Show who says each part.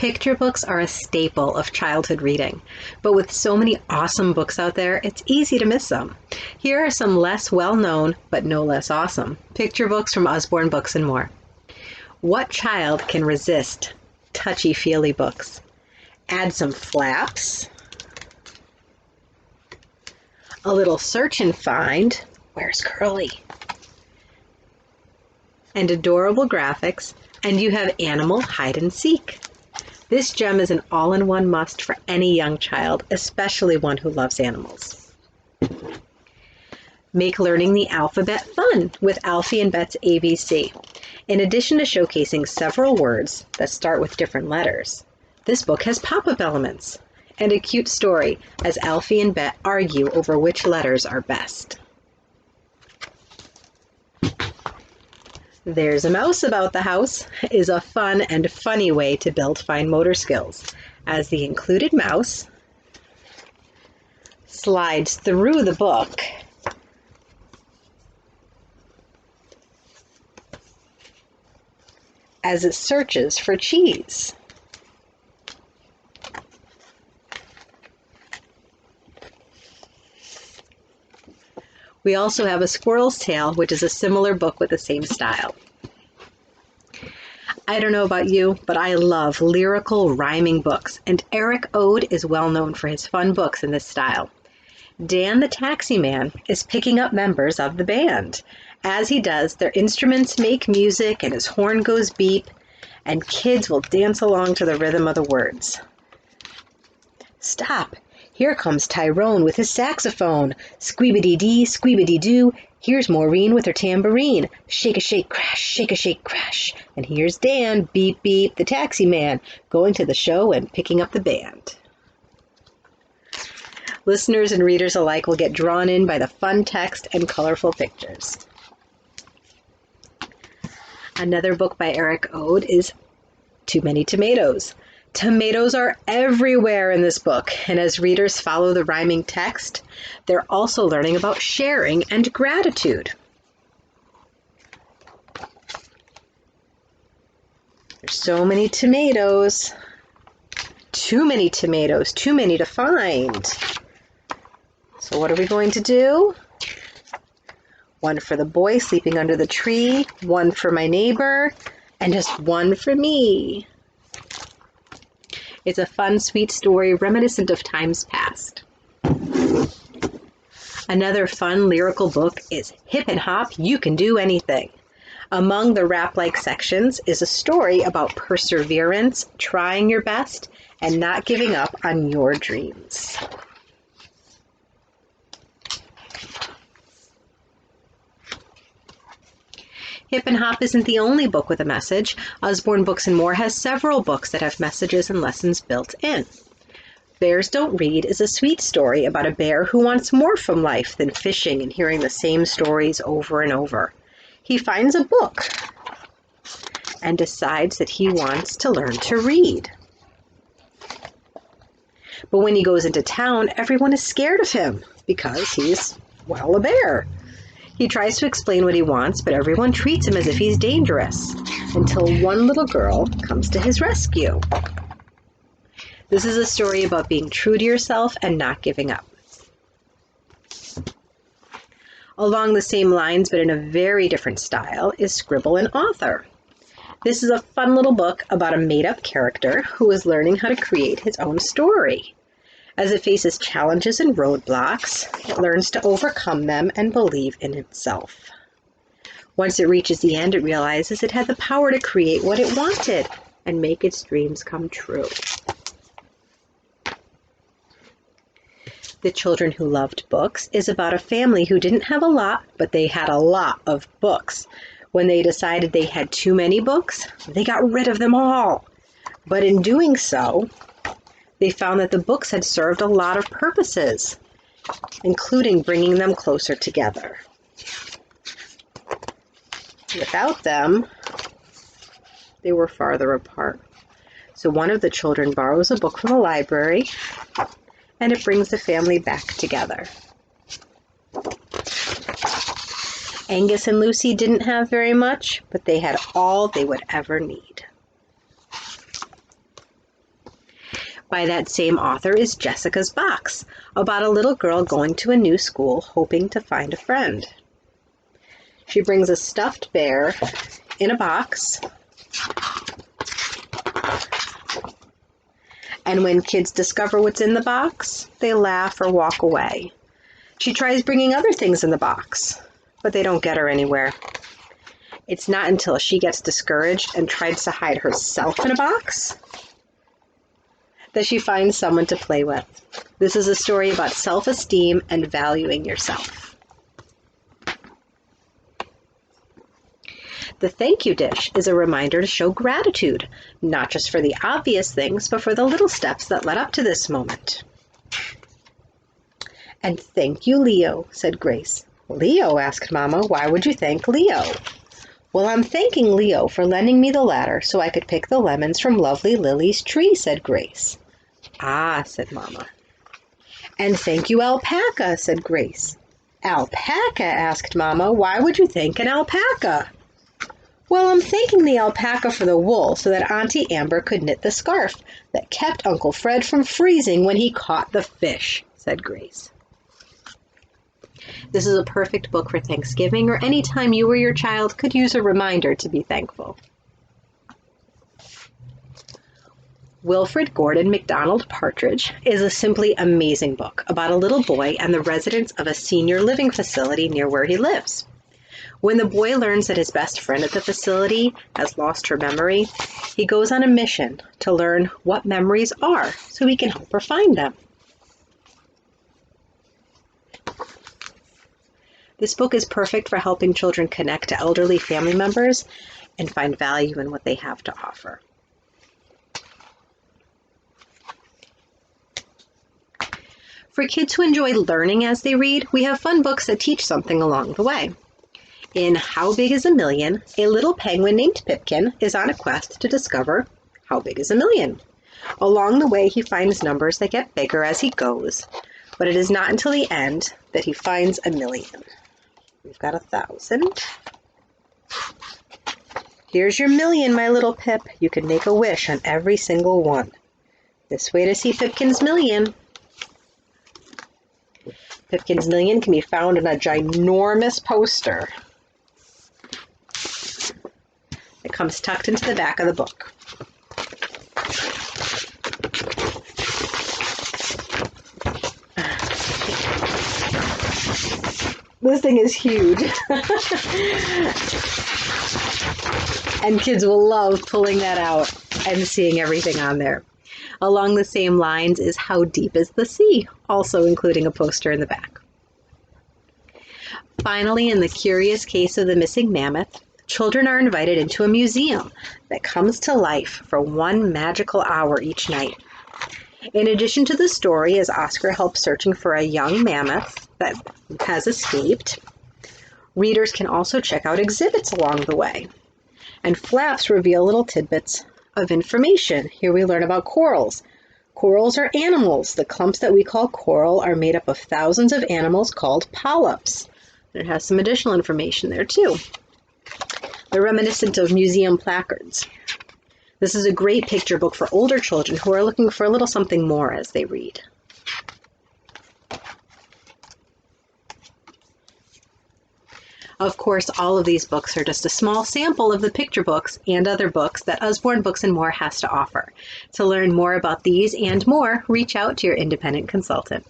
Speaker 1: Picture books are a staple of childhood reading, but with so many awesome books out there, it's easy to miss them. Here are some less well-known, but no less awesome, picture books from Usborne Books More. What child can resist touchy-feely books? Add some flaps, a little search and find, where's Curly? And adorable graphics, and you have animal hide and seek. This gem is an all-in-one must for any young child, especially one who loves animals. Make learning the alphabet fun with Alfie and Bet's ABC. In addition to showcasing several words that start with different letters, this book has pop-up elements and a cute story as Alfie and Bet argue over which letters are best. There's a Mouse About the House is a fun and funny way to build fine motor skills, as the included mouse slides through the book as it searches for cheese. We also have A Squirrel's Tale, which is a similar book with the same style. I don't know about you, but I love lyrical rhyming books, and Eric Ode is well known for his fun books in this style. Dan the Taxi Man is picking up members of the band. As he does, their instruments make music and his horn goes beep, and kids will dance along to the rhythm of the words. Stop! Here comes Tyrone with his saxophone. Squeebity-dee, squeebity-doo. Here's Maureen with her tambourine. Shake-a-shake, crash, shake-a-shake, crash. And here's Dan, beep, beep, the taxi man, going to the show and picking up the band. Listeners and readers alike will get drawn in by the fun text and colorful pictures. Another book by Eric Ode is Too Many Tomatoes. Tomatoes are everywhere in this book, and as readers follow the rhyming text, they're also learning about sharing and gratitude. There's so many tomatoes. Too many tomatoes, too many to find. So what are we going to do? One for the boy sleeping under the tree, one for my neighbor, and just one for me. It's a fun, sweet story reminiscent of times past. Another fun lyrical book is Hip and Hop, You Can Do Anything. Among the rap-like sections is a story about perseverance, trying your best, and not giving up on your dreams. Hip and Hop isn't the only book with a message. Usborne Books More has several books that have messages and lessons built in. Bears Don't Read is a sweet story about a bear who wants more from life than fishing and hearing the same stories over and over. He finds a book and decides that he wants to learn to read. But when he goes into town, everyone is scared of him because he's, well, a bear. He tries to explain what he wants, but everyone treats him as if he's dangerous, until one little girl comes to his rescue. This is a story about being true to yourself and not giving up. Along the same lines, but in a very different style, is Scribble and Author. This is a fun little book about a made-up character who is learning how to create his own story. As it faces challenges and roadblocks, it learns to overcome them and believe in itself. Once it reaches the end, it realizes it had the power to create what it wanted and make its dreams come true. The Children Who Loved Books is about a family who didn't have a lot, but they had a lot of books. When they decided they had too many books, they got rid of them all. But in doing so, they found that the books had served a lot of purposes, including bringing them closer together. Without them, they were farther apart. So one of the children borrows a book from the library, and it brings the family back together. Angus and Lucy didn't have very much, but they had all they would ever need. by that same author is Jessica's Box, about a little girl going to a new school hoping to find a friend. She brings a stuffed bear in a box, and when kids discover what's in the box, they laugh or walk away. She tries bringing other things in the box, but they don't get her anywhere. It's not until she gets discouraged and tries to hide herself in a box that she finds someone to play with. This is a story about self-esteem and valuing yourself. The thank you dish is a reminder to show gratitude, not just for the obvious things, but for the little steps that led up to this moment. And thank you, Leo, said Grace. Leo, asked Mama, why would you thank Leo? Well, I'm thanking Leo for lending me the ladder so I could pick the lemons from lovely Lily's tree, said Grace. Ah, said Mama. And thank you, Alpaca, said Grace. Alpaca, asked Mama, why would you thank an alpaca? Well, I'm thanking the alpaca for the wool so that Auntie Amber could knit the scarf that kept Uncle Fred from freezing when he caught the fish, said Grace. This is a perfect book for Thanksgiving or any time you or your child could use a reminder to be thankful. Wilfred Gordon MacDonald Partridge is a simply amazing book about a little boy and the residents of a senior living facility near where he lives. When the boy learns that his best friend at the facility has lost her memory, he goes on a mission to learn what memories are so he can help her find them. This book is perfect for helping children connect to elderly family members and find value in what they have to offer. For kids who enjoy learning as they read, we have fun books that teach something along the way. In How Big is a Million, a little penguin named Pipkin is on a quest to discover how big is a million. Along the way, he finds numbers that get bigger as he goes, but it is not until the end that he finds a million. We've got 1,000. Here's your million, my little Pip. You can make a wish on every single one. This way to see Pipkin's million. Pipkin's million can be found in a ginormous poster. It comes tucked into the back of the book. This thing is huge. And kids will love pulling that out and seeing everything on there. Along the same lines is How Deep is the Sea, also including a poster in the back. Finally, in The Curious Case of the Missing Mammoth, children are invited into a museum that comes to life for one magical hour each night. In addition to the story, as Oscar helps searching for a young mammoth that has escaped, readers can also check out exhibits along the way. And flaps reveal little tidbits of information. Here we learn about corals. Corals are animals. The clumps that we call coral are made up of thousands of animals called polyps. And it has some additional information there too. They're reminiscent of museum placards. This is a great picture book for older children who are looking for a little something more as they read. Of course, all of these books are just a small sample of the picture books and other books that Usborne Books More has to offer. To learn more about these and more, reach out to your independent consultant.